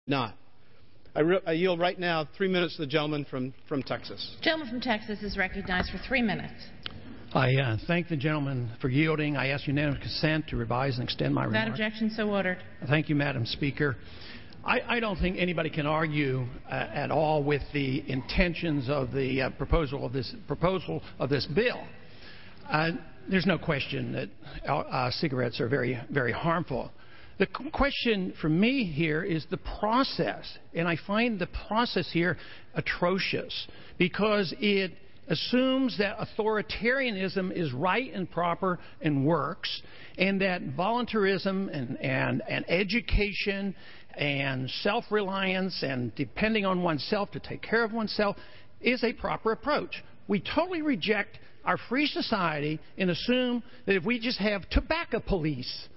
not. I yield right now 3 minutes to the gentleman from Texas. The gentleman from Texas is recognized for 3 minutes. I thank the gentleman for yielding. I ask unanimous consent to revise and extend my remarks. Without objection, so ordered. Thank you, Madam Speaker. I don't think anybody can argue at all with the intentions of the proposal of this bill. There's no question that cigarettes are very, very harmful. The question for me here is the process, and I find the process here atrocious because it assumes that authoritarianism is right and proper and works, and that voluntarism and education and self-reliance and depending on oneself to take care of oneself is a proper approach. We totally reject our free society and assume that if we just have tobacco police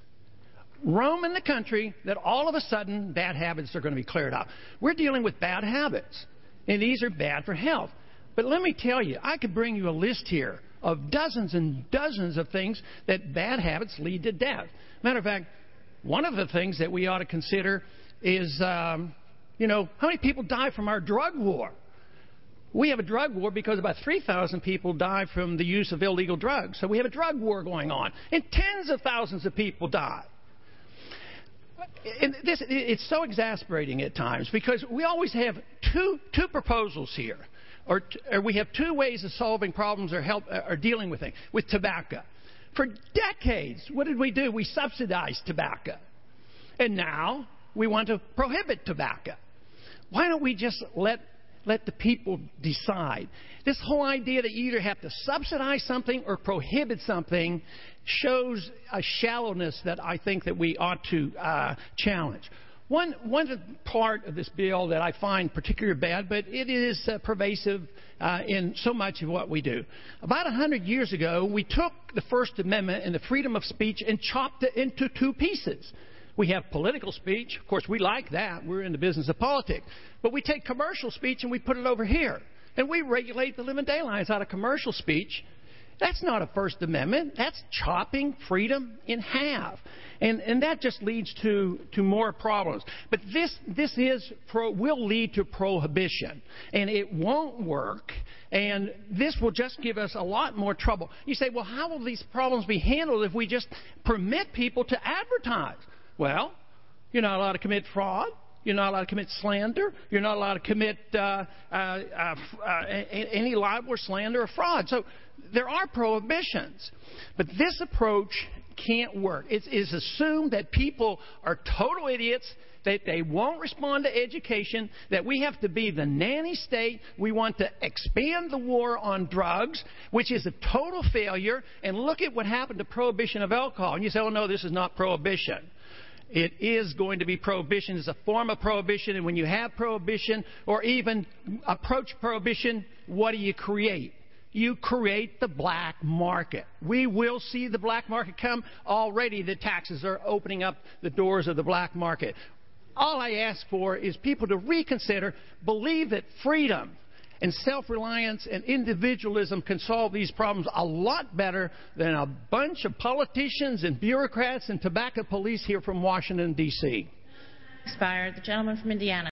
roam in the country, that all of a sudden bad habits are going to be cleared up. We're dealing with bad habits, and these are bad for health. But let me tell you, I could bring you a list here of dozens and dozens of things that bad habits lead to death. Matter of fact, one of the things that we ought to consider is, how many people die from our drug war? We have a drug war because about 3,000 people die from the use of illegal drugs. So we have a drug war going on, and tens of thousands of people die. And it's so exasperating at times because we always have two proposals here, or we have two ways of solving problems or dealing with things. With tobacco, for decades, what did we do? We subsidized tobacco, and now we want to prohibit tobacco. Why don't we just let the people decide? This whole idea that you either have to subsidize something or prohibit something shows a shallowness that I think that we ought to challenge. One part of this bill that I find particularly bad, but it is pervasive in so much of what we do. About 100 years ago, we took the First Amendment and the freedom of speech and chopped it into two pieces. We have political speech. Of course, we like that. We're in the business of politics. But we take commercial speech and we put it over here. And we regulate the living daylights out of commercial speech. That's not a First Amendment. That's chopping freedom in half. And that just leads to more problems. But this will lead to prohibition. And it won't work. And this will just give us a lot more trouble. You say, well, how will these problems be handled if we just permit people to advertise? Well, you're not allowed to commit fraud. You're not allowed to commit slander. You're not allowed to commit any libel or slander or fraud. So there are prohibitions. But this approach can't work. It's assumed that people are total idiots, that they won't respond to education, that we have to be the nanny state. We want to expand the war on drugs, which is a total failure. And look at what happened to prohibition of alcohol. And you say, oh, no, this is not prohibition. It is going to be prohibition. It's a form of prohibition. And when you have prohibition or even approach prohibition, what do you create? You create the black market. We will see the black market come. Already the taxes are opening up the doors of the black market. All I ask for is people to reconsider, believe that freedom and self-reliance and individualism can solve these problems a lot better than a bunch of politicians and bureaucrats and tobacco police here from Washington, D.C. Expired. The gentleman from Indiana.